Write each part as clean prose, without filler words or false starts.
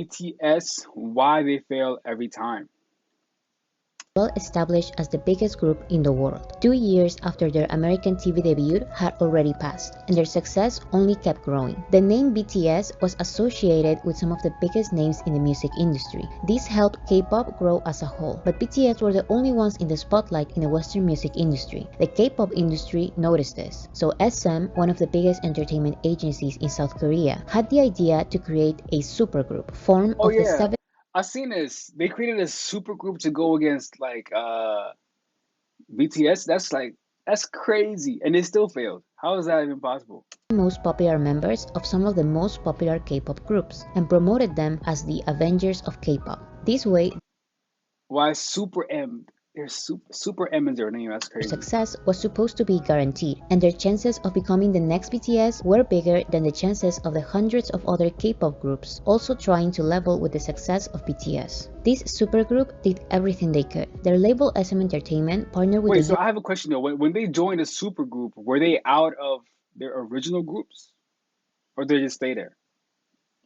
BTS, why they fail every time. Well established as the biggest group in the world. 2 years after their American TV debut had already passed, and their success only kept growing. The name BTS was associated with some of the biggest names in the music industry. This helped K-pop grow as a whole, but BTS were the only ones in the spotlight in the Western music industry. The K-pop industry noticed this, so SM, one of the biggest entertainment agencies in South Korea, had the idea to create a supergroup formed Oh of the yeah, seven I seen this. They created a super group to go against like BTS. That's crazy, and they still failed. How is that even possible? most popular members of some of the most popular K-pop groups and promoted them as the Avengers of K-pop. This way, Why Super M? There's Super M in their name. That's their crazy. success was supposed to be guaranteed, and their chances of becoming the next BTS were bigger than the chances of the hundreds of other K-pop groups also trying to level with the success of BTS. This supergroup did everything they could. Their label SM Entertainment partnered with Wait, the so I have a question though. When they joined a super group, were they out of their original groups, or did they just stay there?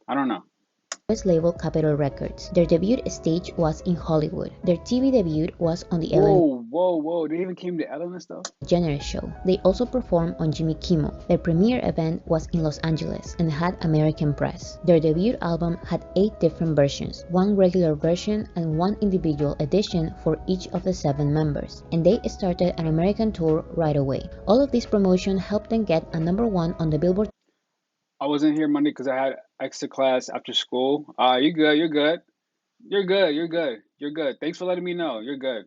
I don't know. US label Capitol Records. Their debut stage was in Hollywood. Their TV debut was on the Ellen Whoa! They even came to Ellen and stuff. DeGeneres Show. They also performed on Jimmy Kimmel. Their premiere event was in Los Angeles and had American press. Their debut album had 8 different versions, 1 regular version and 1 individual edition for each of the 7 members, and they started an American tour right away. All of this promotion helped them get a #1 on the Billboard I wasn't here Monday because I had extra class after school. You good? You're good. You're good. You're good. You're good. Thanks for letting me know. You're good.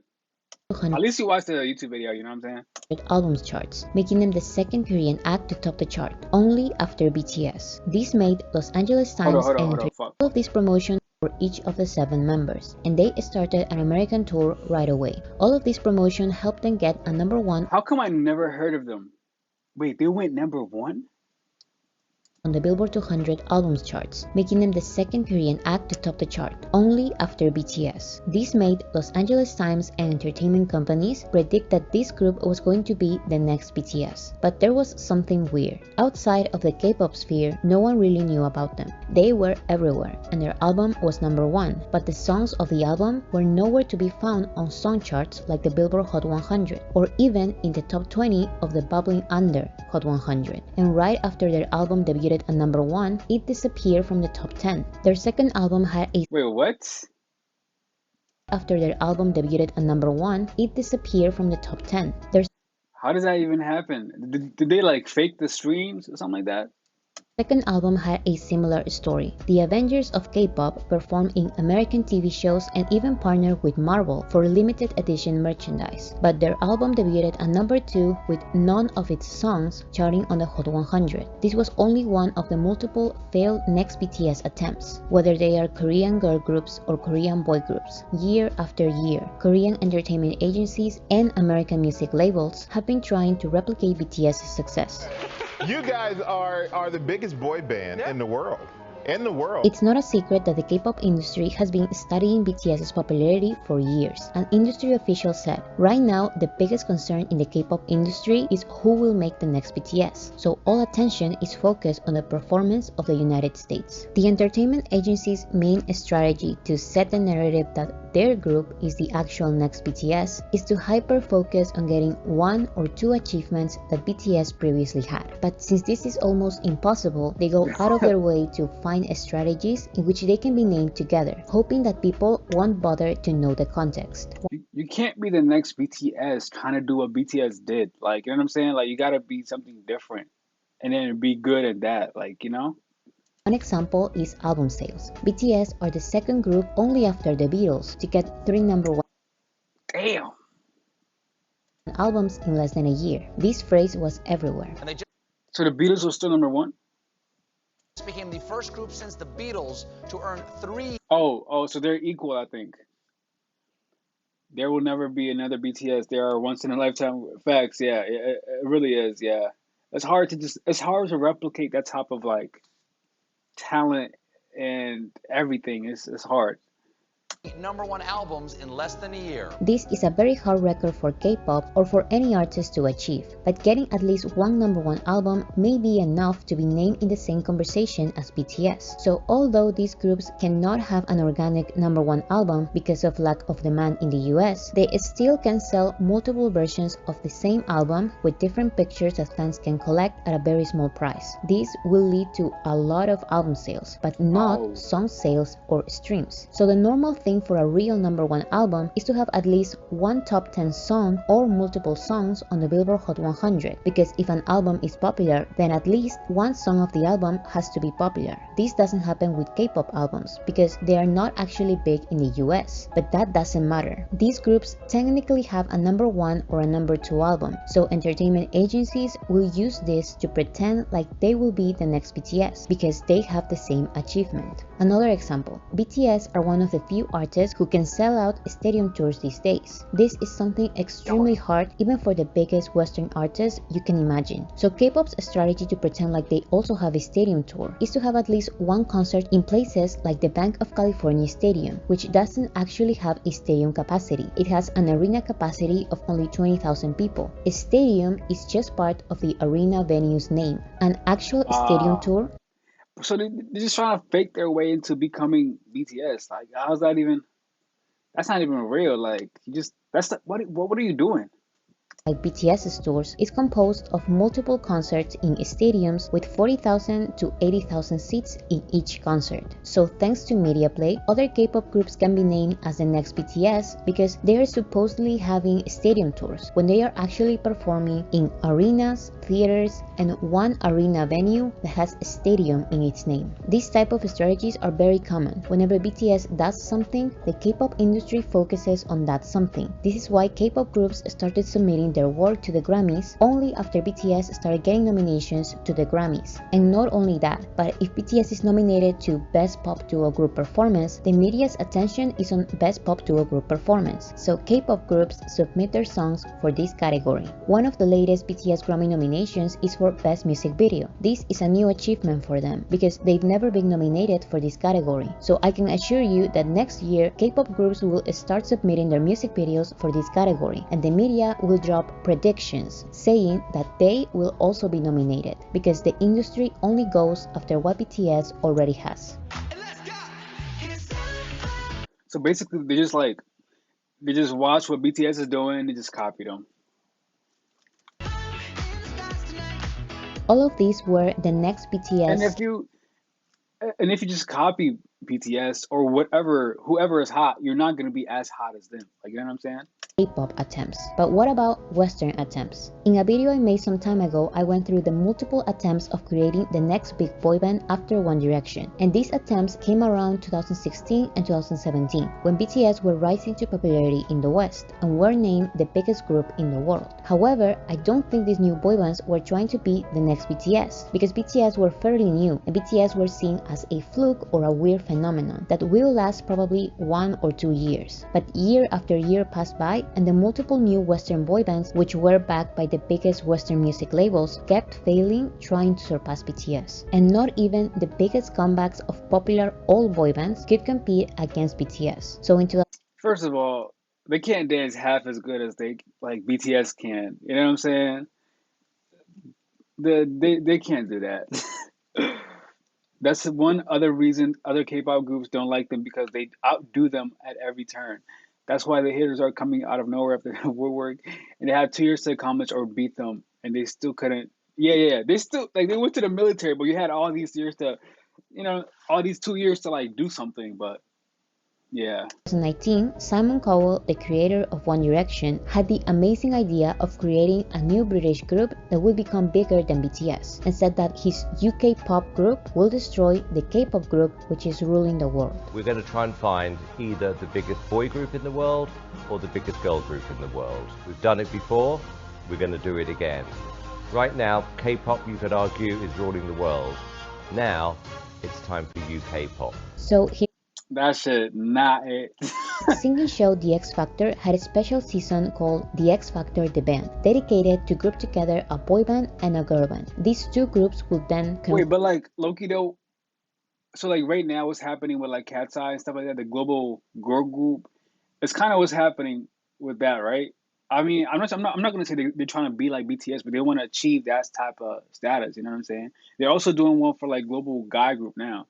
200 At least you watched the YouTube video. You know what I'm saying? albums charts, making them the second Korean act to top the chart, only after BTS. This made Los Angeles Times and Hold on. Fuck. all of this promotion for each of the 7 members, and they started an American tour right away. All of this promotion helped them get a #1 How come I never heard of them? Wait, they went #1? on the Billboard 200 albums charts, making them the second Korean act to top the chart, only after BTS. This made Los Angeles Times and entertainment companies predict that this group was going to be the next BTS. But there was something weird. Outside of the K-pop sphere, no one really knew about them. They were everywhere, and their album was #1, but the songs of the album were nowhere to be found on song charts like the Billboard Hot 100, or even in the top 20 of the bubbling under Hot 100. And right after their album debuted at #1, it disappeared from the top 10. Their second album had a Wait, what? After their album debuted at #1, it disappeared from the top 10. Their How does that even happen? Did they like fake the streams or something like that? second album had a similar story. The Avengers of K-pop performed in American TV shows and even partnered with Marvel for limited edition merchandise. But their album debuted at #2 with none of its songs charting on the Hot 100. This was only one of the multiple failed next BTS attempts, whether they are Korean girl groups or Korean boy groups. Year after year, Korean entertainment agencies and American music labels have been trying to replicate BTS's success. You guys are the biggest boy band in the world. It's not a secret that the K-pop industry has been studying BTS's popularity for years. An industry official said, right now the biggest concern in the K-pop industry is who will make the next BTS, so all attention is focused on the performance of the United States. The entertainment agency's main strategy to set the narrative that their group is the actual next BTS is to hyper-focus on getting 1 or 2 achievements that BTS previously had. But since this is almost impossible, they go out of their way to find strategies in which they can be named together, hoping that people won't bother to know the context. You can't be the next BTS trying to do what BTS did. Like, you know what I'm saying? Like, you gotta be something different and then be good at that. Like, you know? One example is album sales. BTS are the second group only after the Beatles to get 3 #1 Damn. albums in less than a year. This phrase was everywhere. And they just So the Beatles were still #1? became the first group since the Beatles to earn 3 So they're equal, I think. There will never be another BTS. There are once in a lifetime facts. Yeah, it really is. Yeah. It's hard to replicate that type of like talent and everything. It's hard. #1 albums in less than a year. This is a very hard record for K-pop or for any artist to achieve, but getting at least one #1 album may be enough to be named in the same conversation as BTS. So although these groups cannot have an organic #1 album because of lack of demand in the US, they still can sell multiple versions of the same album with different pictures that fans can collect at a very small price. This will lead to a lot of album sales, but not song sales or streams. So the normal thing for a real #1 album is to have at least one top 10 song or multiple songs on the Billboard Hot 100, because if an album is popular, then at least one song of the album has to be popular. This doesn't happen with K-pop albums because they are not actually big in the US, but that doesn't matter. These groups technically have a #1 or a #2 album, so entertainment agencies will use this to pretend like they will be the next BTS because they have the same achievement. Another example, BTS are one of the few artists who can sell out stadium tours these days. This is something extremely hard even for the biggest Western artists you can imagine. So K-pop's strategy to pretend like they also have a stadium tour is to have at least one concert in places like the Bank of California Stadium, which doesn't actually have a stadium capacity. It has an arena capacity of only 20,000 people. A stadium is just part of the arena venue's name. An actual stadium tour. So they're just trying to fake their way into becoming BTS. Like, how's that even? That's not even real. Like, you just that's the, what are you doing? Like BTS tours is composed of multiple concerts in stadiums with 40,000 to 80,000 seats in each concert. So thanks to media play, other K-pop groups can be named as the next BTS because they are supposedly having stadium tours when they are actually performing in arenas, theaters, and one arena venue that has a stadium in its name. These type of strategies are very common. Whenever BTS does something, the K-pop industry focuses on that something. This is why K-pop groups started submitting their work to the Grammys only after BTS started getting nominations to the Grammys. And not only that, but if BTS is nominated to Best Pop Duo Group Performance, the media's attention is on Best Pop Duo Group Performance. So K-pop groups submit their songs for this category. One of the latest BTS Grammy nominations is for Best Music Video. This is a new achievement for them because they've never been nominated for this category. So I can assure you that next year, K-pop groups will start submitting their music videos for this category, and the media will drop predictions saying that they will also be nominated because the industry only goes after what BTS already has. So basically, they just watch what BTS is doing and they just copy them. All of these were the next BTS. And if you just copy BTS or whoever is hot, you're not gonna be as hot as them. Like, you know what I'm saying? K-pop attempts. But what about Western attempts? In a video I made some time ago, I went through the multiple attempts of creating the next big boy band after One Direction. And these attempts came around 2016 and 2017, when BTS were rising to popularity in the West and were named the biggest group in the world. However, I don't think these new boy bands were trying to be the next BTS, because BTS were fairly new and BTS were seen as a fluke or a weird phenomenon that will last probably 1 or 2 years. But year after year passed by, and the multiple new Western boy bands, which were backed by the biggest Western music labels, kept failing trying to surpass BTS. And not even the biggest comebacks of popular old boy bands could compete against BTS. So First of all, they can't dance half as good as BTS can. You know what I'm saying? They can't do that. That's one other reason other K-pop groups don't like them, because they outdo them at every turn. That's why the haters are coming out of nowhere after the woodwork, and they had 2 years to accomplish or beat them, and they still couldn't. Yeah. They still they went to the military, but you had all these years to, all these 2 years to do something. But yeah. 2019, Simon Cowell, the creator of One Direction, had the amazing idea of creating a new British group that would become bigger than BTS, and said that his UK pop group will destroy the K-pop group which is ruling the world. We're going to try and find either the biggest boy group in the world or the biggest girl group in the world. We've done it before, we're going to do it again. Right now, K-pop, you could argue, is ruling the world. Now, it's time for UK pop. So that shit, not it. singing show The X Factor had a special season called The X Factor The Band, dedicated to group together a boy band and a girl band. These two groups would then Wait, but Loki though, So like right now, what's happening with like Cat's Eye and stuff like that, the global girl group, it's kind of what's happening with that, right? I mean, I'm not gonna say they're trying to be like BTS, but they want to achieve that type of status. You know what I'm saying? They're also doing one for like global guy group now.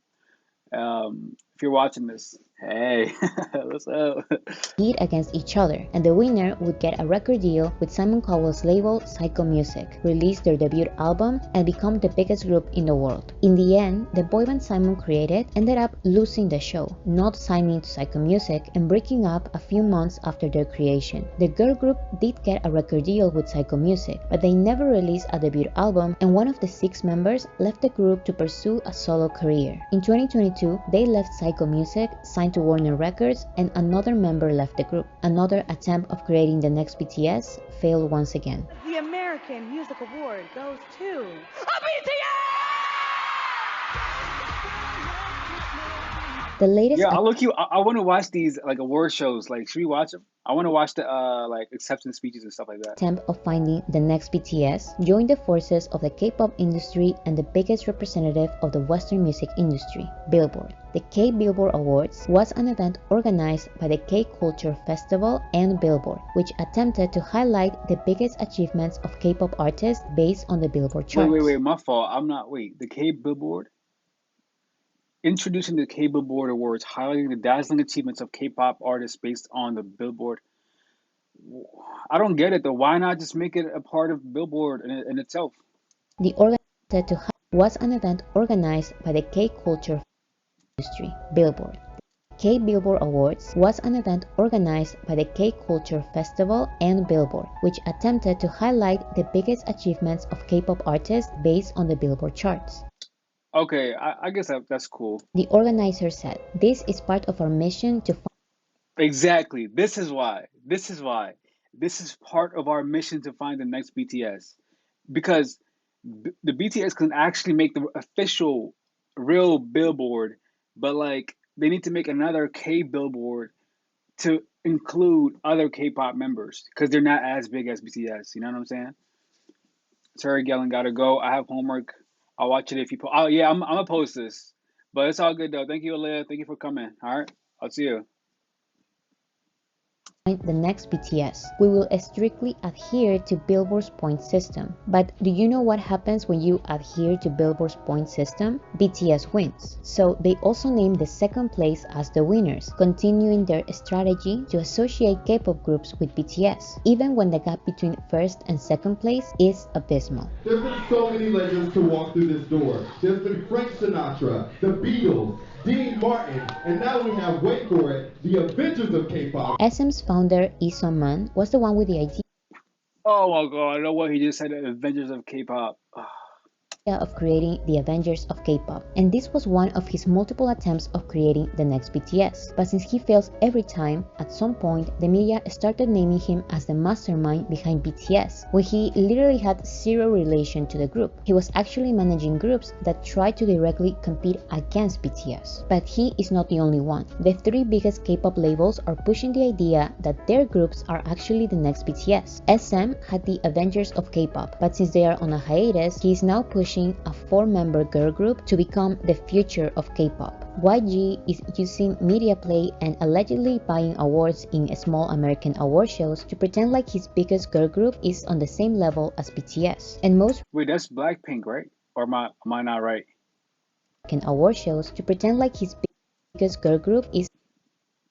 If you're watching this, hey, what's up? compete against each other, and the winner would get a record deal with Simon Cowell's label Psycho Music, release their debut album, and become the biggest group in the world. In the end, the boy band Simon created ended up losing the show, not signing to Psycho Music, and breaking up a few months after their creation. The girl group did get a record deal with Psycho Music, but they never released a debut album, and one of the 6 members left the group to pursue a solo career. In 2022, they left Psycho Music, signed to Warner Records, and another member left the group. Another attempt of creating the next BTS failed once again. The American Music Award goes to The latest Yeah, I want to watch these like award shows. Like, should we watch them? I want to watch the like acceptance speeches and stuff like that. attempt of finding the next BTS joined the forces of the K-pop industry and the biggest representative of the Western music industry, Billboard. The K-Billboard Awards was an event organized by the K-Culture Festival and Billboard, which attempted to highlight the biggest achievements of K-pop artists based on the Billboard charts. Wait, my fault. The K Billboard? Introducing the K-Billboard Awards, highlighting the dazzling achievements of K-pop artists based on the Billboard. I don't get it though. Why not just make it a part of Billboard in itself? The was an event organized by the K-Culture industry, Billboard. K-Billboard Awards was an event organized by the K-Culture Festival and Billboard, which attempted to highlight the biggest achievements of K-pop artists based on the Billboard charts. Okay, I guess that's cool. The organizer said, "This is part of our mission to Exactly. This is why. This is part of our mission to find the next BTS. Because the BTS can actually make the official real Billboard, but like they need to make another K Billboard to include other K-pop members because they're not as big as BTS. You know what I'm saying? Terry Gellin gotta go. I have homework. I'll watch it if you post. Oh yeah, I'm gonna post this, but it's all good though. Thank you, Aaliyah. Thank you for coming. All right, I'll see you. find the next BTS. We will strictly adhere to Billboard's point system. But do you know what happens when you adhere to Billboard's point system? BTS wins. So they also named the second place as the winners, continuing their strategy to associate K-pop groups with BTS, even when the gap between first and second place is abysmal. There's been so many legends to walk through this door. There's been Frank Sinatra, the Beatles, Dean Martin, and now we have, wait for it, the Avengers of K-pop. SM's founder, Lee Sung-man, was the one with the idea Oh my god, I know what he just said, the Avengers of K-pop. of creating the Avengers of K-pop, and this was one of his multiple attempts of creating the next BTS. But since he fails every time, at some point the media started naming him as the mastermind behind BTS, when he literally had zero relation to the group. He was actually managing groups that tried to directly compete against BTS. But he is not the only one. The 3 biggest K-pop labels are pushing the idea that their groups are actually the next BTS. SM had the Avengers of K-pop, but since they are on a hiatus, he is now pushing a 4-member girl group to become the future of K-pop. YG is using media play and allegedly buying awards in small American award shows to pretend like his biggest girl group is on the same level as BTS. And most Wait, that's Blackpink, right? Or am I not right? American award shows to pretend like his biggest girl group is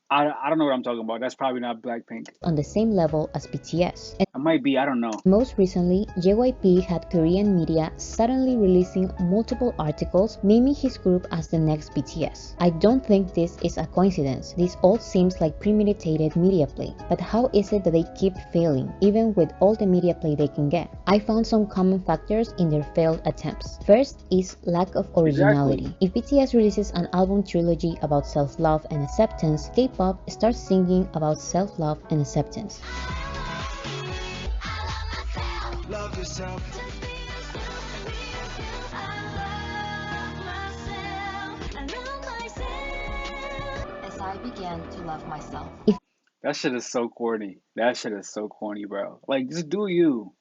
I don't know what I'm talking about. That's probably not Blackpink. on the same level as BTS. And It might be, I don't know. most recently, JYP had Korean media suddenly releasing multiple articles naming his group as the next BTS. I don't think this is a coincidence. This all seems like premeditated media play. But how is it that they keep failing, even with all the media play they can get? I found some common factors in their failed attempts. First is lack of originality. If BTS releases an album trilogy about self-love and acceptance, K-pop starts singing about self-love and acceptance. Love yourself. As I began to love myself. That shit is so corny. That shit is so corny, bro. Like, just do you.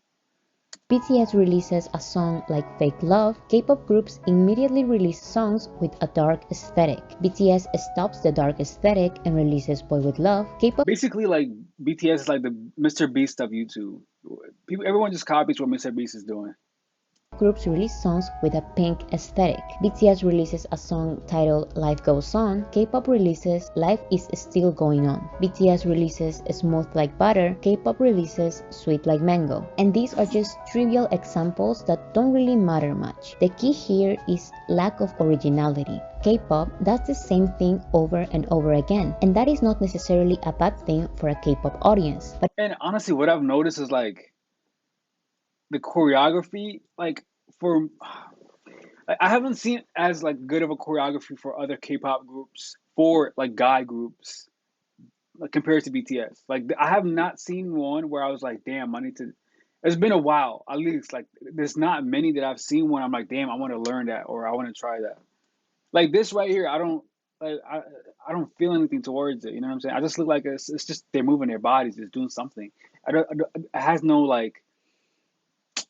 BTS releases a song like Fake Love, K-pop groups immediately release songs with a dark aesthetic. BTS stops the dark aesthetic and releases Boy With Love. K-pop Basically, like BTS is like the Mr. Beast of YouTube. Everyone just copies what Mr. Beast is doing. groups release songs with a pink aesthetic. BTS releases a song titled Life Goes On. K-pop releases Life Is Still Going On. BTS releases Smooth Like Butter. K-pop releases Sweet Like Mango. And these are just trivial examples that don't really matter much. The key here is lack of originality. K-pop does the same thing over and over again, and that is not necessarily a bad thing for a K-pop audience. And honestly, what I've noticed is like the choreography, like for I haven't seen as like good of a choreography for other K-pop groups, for like guy groups, like compared to BTS. Like I have not seen one where I was like, damn, I need to. It's been a while, at least. Like there's not many that I've seen when I'm like, damn, I want to learn that or I want to try that. Like this right here, I don't like I don't feel anything towards it. You know what I'm saying? I just look like it's just they're moving their bodies, it's doing something. It has no like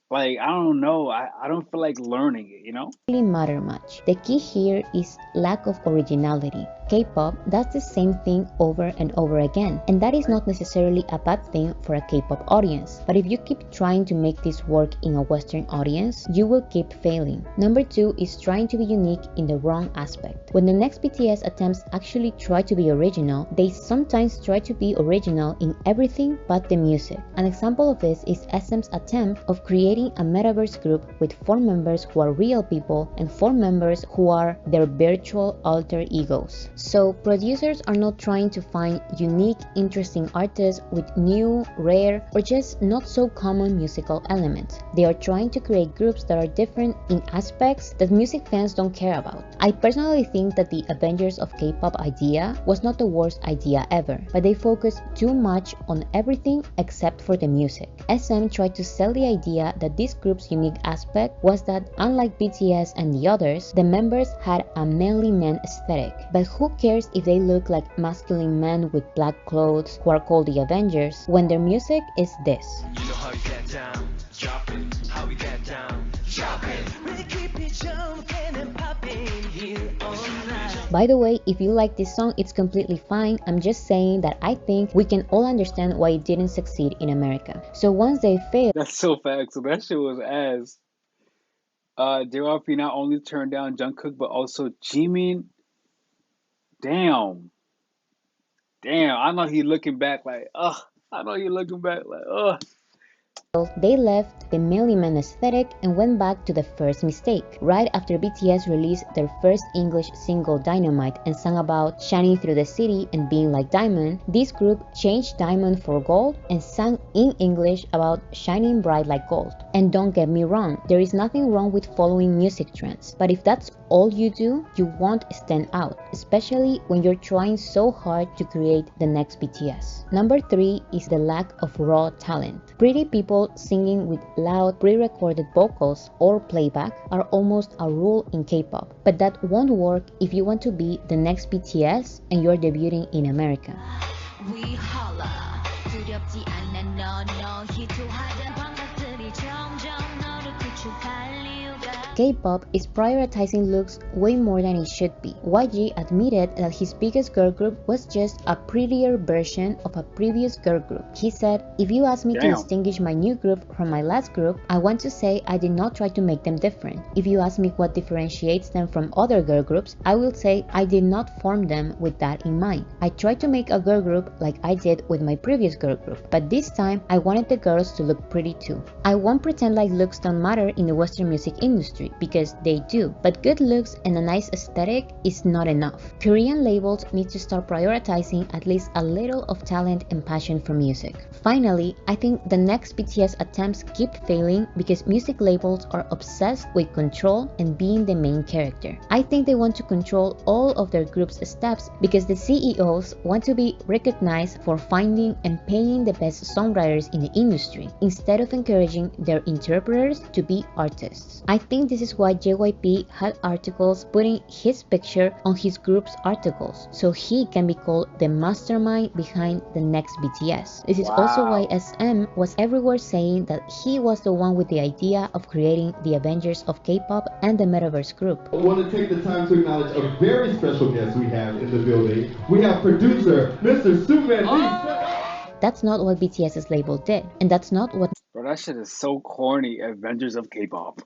I don't know. I don't feel like learning it, you know? Really matter much. The key here is lack of originality. K-pop does the same thing over and over again, and that is not necessarily a bad thing for a K-pop audience. But if you keep trying to make this work in a Western audience, you will keep failing. Number 2 is trying to be unique in the wrong aspect. When the next BTS attempts actually try to be original, they sometimes try to be original in everything but the music. An example of this is SM's attempt of creating a metaverse group with 4 members who are real people and 4 members who are their virtual alter egos. So producers are not trying to find unique, interesting artists with new, rare, or just not so common musical elements. They are trying to create groups that are different in aspects that music fans don't care about. I personally think that the Avengers of K-pop idea was not the worst idea ever, but they focused too much on everything except for the music. SM tried to sell the idea that this group's unique aspect was that, unlike BTS and the others, the members had a manly man aesthetic. But who cares if they look like masculine men with black clothes who are called the Avengers when their music is this? You know how you get down, drop it, how we get down, drop it. Really keep it jumping and popping here online. By the way, if you like this song, it's completely fine. I'm just saying that I think we can all understand why it didn't succeed in America. So once they failed, That's so facts. So that shit was ass. JYP not only turned down Jungkook but also Jimin. Damn. I know he looking back like, ugh. I know he looking back like, ugh. they left the manly man aesthetic and went back to the first mistake. Right after BTS released their first English single Dynamite and sang about shining through the city and being like Diamond, this group changed Diamond for Gold and sang in English about shining bright like gold. And don't get me wrong, there is nothing wrong with following music trends, but if that's all you do, you won't stand out, especially when you're trying so hard to create the next BTS. Number 3 is the lack of raw talent. Pretty people singing with loud pre-recorded vocals or playback are almost a rule in K-pop, but that won't work if you want to be the next BTS and you're debuting in America. K-pop is prioritizing looks way more than it should be. YG admitted that his biggest girl group was just a prettier version of a previous girl group. He said, "If you ask me to distinguish my new group from my last group, I want to say I did not try to make them different. If you ask me what differentiates them from other girl groups, I will say I did not form them with that in mind. I tried to make a girl group like I did with my previous girl group, but this time I wanted the girls to look pretty too. I won't pretend like looks don't matter in the Western music industry, because they do, but good looks and a nice aesthetic is not enough. Korean labels need to start prioritizing at least a little of talent and passion for music." Finally, I think the next BTS attempts keep failing because music labels are obsessed with control and being the main character. I think they want to control all of their group's steps because the CEOs want to be recognized for finding and paying the best songwriters in the industry, instead of encouraging their interpreters to be artists. I think this this is why JYP had articles putting his picture on his group's articles, so he can be called the mastermind behind the next BTS. This is also why SM was everywhere saying that he was the one with the idea of creating the Avengers of K-pop and the Metaverse group. I want to take the time to acknowledge a very special guest we have in the building. We have producer, Mr. Suman Lee. That's not what BTS's label did, and that's not what Bro, that shit is so corny. Avengers of K-pop.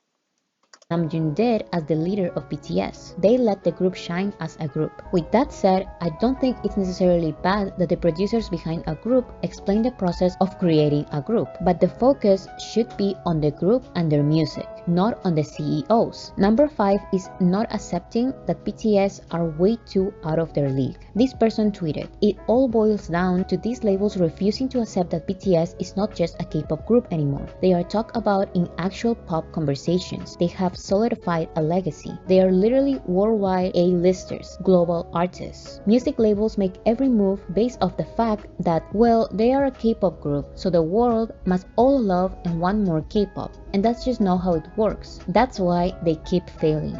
Namjoon did as the leader of BTS. They let the group shine as a group. With that said, I don't think it's necessarily bad that the producers behind a group explain the process of creating a group, but the focus should be on the group and their music, not on the CEOs. Number 5 is not accepting that BTS are way too out of their league. This person tweeted, "It all boils down to these labels refusing to accept that BTS is not just a K-pop group anymore. They are talked about in actual pop conversations. They have solidified a legacy. They are literally worldwide A-listers, global artists. Music labels make every move based off the fact that, well, they are a K-pop group, so the world must all love and want more K-pop. And that's just not how it works. That's why they keep failing."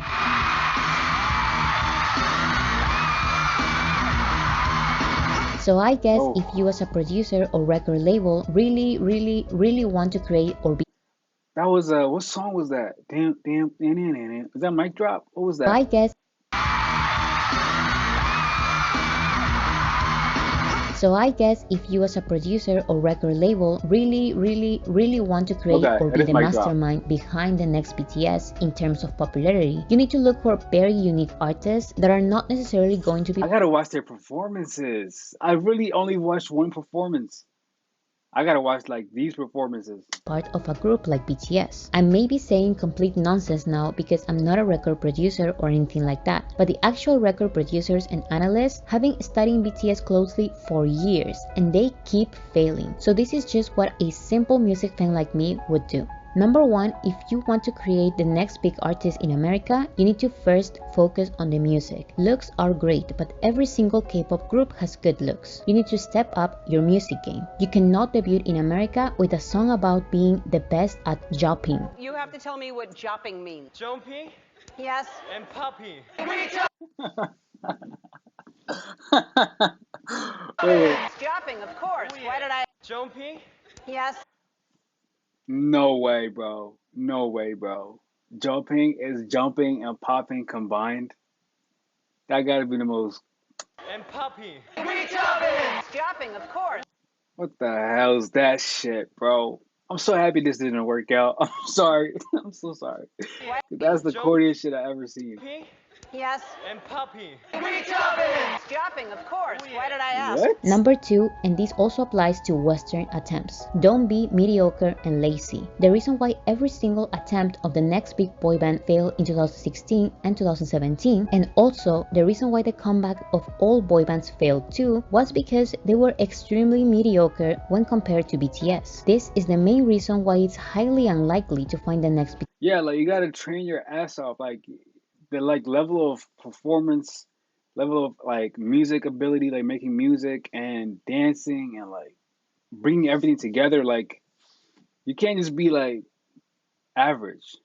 So I guess if you as a producer or record label really want to create or be That was what song was that? Damn, damn, damn, damn, damn. Was that Mic Drop? What was that? I guess So I guess if you as a producer or record label really want to create or be the mastermind behind the next BTS in terms of popularity, you need to look for very unique artists that are not necessarily going to be I gotta watch their performances. I really only watched one performance. I gotta watch like these performances. part of a group like BTS. I may be saying complete nonsense now because I'm not a record producer or anything like that, but the actual record producers and analysts have been studying BTS closely for years and they keep failing. So this is just what a simple music fan like me would do. Number 1, if you want to create the next big artist in America, you need to first focus on the music. Looks are great, but every single K-pop group has good looks. You need to step up your music game. You cannot debut in America with a song about being the best at jumping. You have to tell me what jopping means. Jumping Yes. and popping. Jopping, of course. Why did I? Jumping Yes. No way, bro. No way, bro. Jumping is jumping and popping combined. That gotta be the most. and popping. Jopping, of course. What the hell's that shit, bro? I'm so happy this didn't work out. I'm sorry. I'm so sorry. That's the corniest shit I ever seen. Jumping Yes. and popping. Jopping, of course. Why did I ask? What? Number 2, and this also applies to Western attempts, don't be mediocre and lazy. The reason why every single attempt of the next big boy band failed in 2016 and 2017, and also the reason why the comeback of all boy bands failed too, was because they were extremely mediocre when compared to BTS. This is the main reason why it's highly unlikely to find the next Yeah, like you gotta train your ass off. Like the level of performance, level of like music ability, like making music and dancing and like bringing everything together. Like you can't just be like average.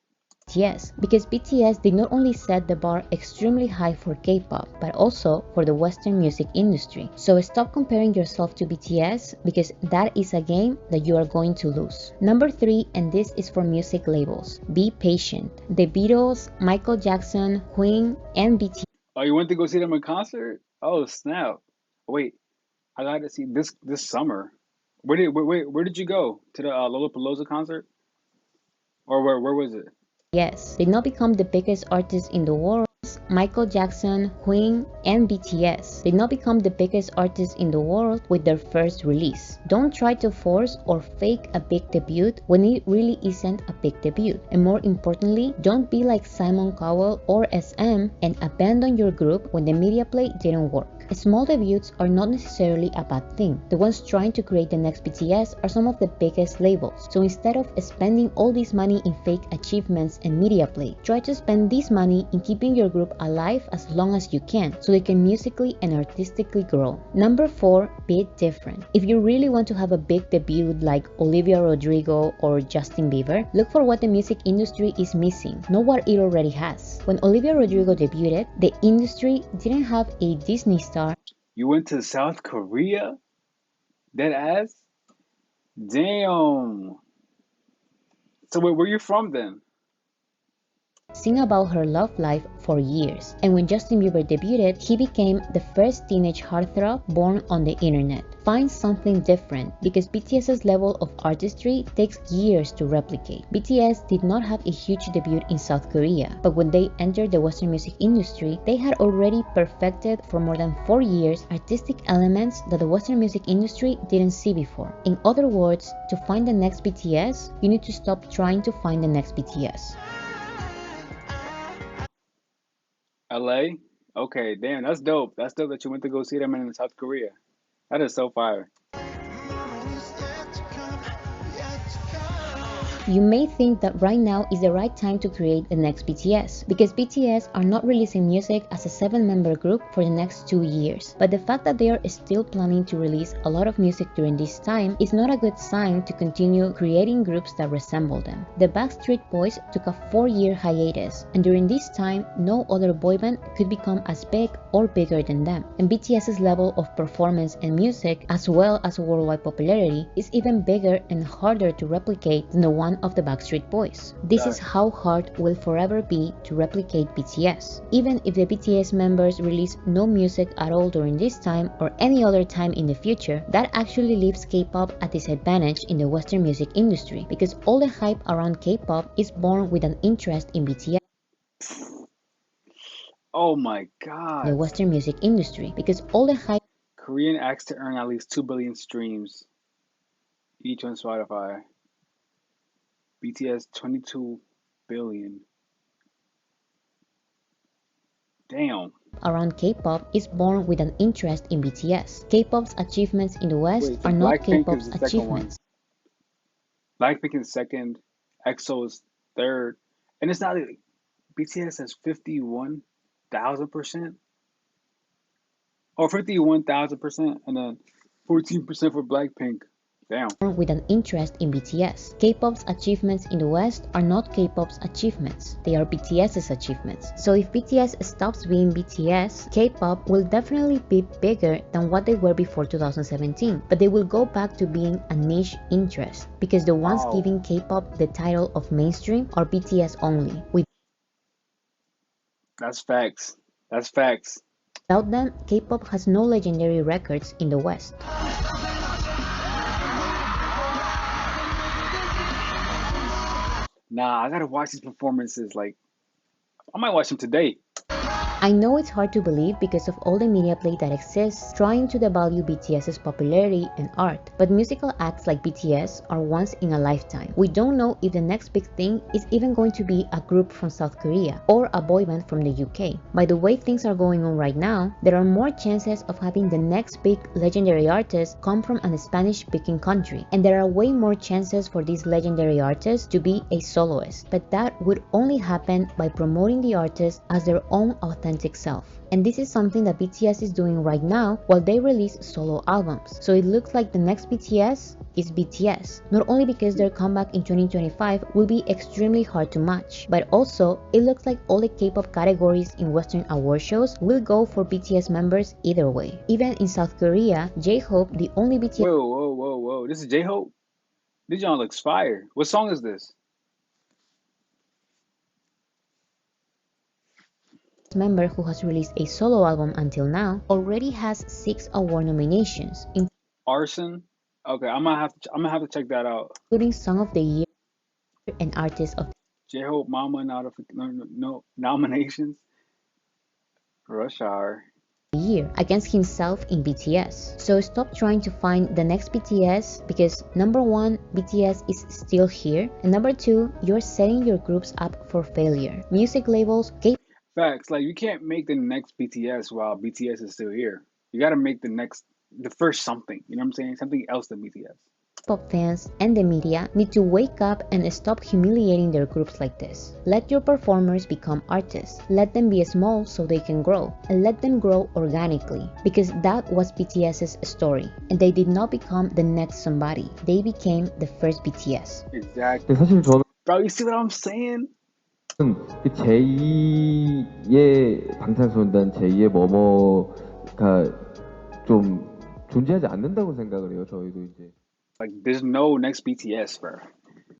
BTS, because BTS did not only set the bar extremely high for K-pop, but also for the Western music industry. So stop comparing yourself to BTS because that is a game that you are going to lose. Number 3, and this is for music labels, be patient. The Beatles, Michael Jackson, Queen, and BTS. Oh, you went to go see them in concert? Oh snap! Wait, I gotta see this summer. Where did you go to the Lollapalooza concert? Or where was it? Yes, did not become the biggest artists in the world. Michael Jackson, Queen, and BTS did not become the biggest artists in the world with their first release. Don't try to force or fake a big debut when it really isn't a big debut. And more importantly, don't be like Simon Cowell or SM and abandon your group when the media play didn't work. Small debuts are not necessarily a bad thing. The ones trying to create the next BTS are some of the biggest labels. So instead of spending all this money in fake achievements and media play, try to spend this money in keeping your group alive as long as you can, so they can musically and artistically grow. Number 4, be different. If you really want to have a big debut like Olivia Rodrigo or Justin Bieber, look for what the music industry is missing, not what it already has. When Olivia Rodrigo debuted, the industry didn't have a Disney star. You went to South Korea? Dead ass? Damn. So where you from then? Sing about her love life for years, and when Justin Bieber debuted, he became the first teenage heartthrob born on the internet. Find something different, because BTS's level of artistry takes years to replicate. BTS did not have a huge debut in South Korea, but when they entered the Western music industry, they had already perfected for more than 4 years artistic elements that the Western music industry didn't see before. In other words, to find the next BTS, you need to stop trying to find the next BTS. LA? Okay, damn, that's dope. That's dope that you went to go see them in South Korea. That is so fire. You may think that right now is the right time to create the next BTS, because BTS are not releasing music as a 7-member group for the next 2 years. But the fact that they are still planning to release a lot of music during this time is not a good sign to continue creating groups that resemble them. The Backstreet Boys took a 4-year hiatus, and during this time, no other boy band could become as big or bigger than them. And BTS's level of performance and music, as well as worldwide popularity, is even bigger and harder to replicate than the one of the Backstreet Boys. This is how hard it will forever be to replicate BTS. Even if the BTS members release no music at all during this time or any other time in the future, that actually leaves K-pop at disadvantage in the Western music industry, because all the hype around K-pop is born with an interest in BTS. Oh my god. The Western music industry, because all the hype. Korean acts to earn at least 2 billion streams each on Spotify. BTS 22 billion. Damn. Around K-pop is born with an interest in BTS. K-pop's achievements in the West Wait, so are not Blackpink K-pop's is the second achievements. one. Blackpink is second. EXO is third. And it's not like BTS has 51,000%. Or 51,000%, and then 14% for Blackpink. Damn. With an interest in BTS. K-pop's achievements in the West are not K-pop's achievements. They are BTS's achievements. So if BTS stops being BTS, K-pop will definitely be bigger than what they were before 2017. But they will go back to being a niche interest, because the ones giving K-pop the title of mainstream are BTS only. That's facts. That's facts. Without them, K-pop has no legendary records in the West. Nah, I gotta watch these performances. Like, I might watch them today. I know it's hard to believe because of all the media play that exists trying to devalue BTS's popularity and art, but musical acts like BTS are once in a lifetime. We don't know if the next big thing is even going to be a group from South Korea or a boy band from the UK. By the way things are going on right now, there are more chances of having the next big legendary artist come from a Spanish-speaking country, and there are way more chances for these legendary artists to be a soloist, but that would only happen by promoting the artist as their own authentic self. And this is something that BTS is doing right now while they release solo albums. So it looks like the next BTS is BTS, not only because their comeback in 2025 will be extremely hard to match, but also it looks like all the K-pop categories in Western award shows will go for BTS members either way. Even in South Korea, J-Hope, the only BTS Whoa. This is J-Hope? This John looks fire. What song is this? member who has released a solo album until now already has 6 award nominations, Arson? Okay, I'm gonna have to check that out. including Song of the Year and Artist of J-Hope Mama no nominations. Rush Hour. the Year against himself in BTS. So stop trying to find the next BTS, because number 1, BTS is still here, and number 2, you're setting your groups up for failure. Music labels, Facts. Like, you can't make the next BTS while BTS is still here. You gotta make the first something. You know what I'm saying? Something else than BTS. Pop fans and the media need to wake up and stop humiliating their groups like this. Let your performers become artists. Let them be small so they can grow, and let them grow organically, because that was BTS's story, and they did not become the next somebody. They became the first BTS. Exactly. 사실 저는 Bro, you see what I'm saying? 제2의 방탄소년단, 제2의 뭐뭐가 좀 존재하지 않는다고 생각을 해요. 저희도 이제. Like, there's no next BTS, bro.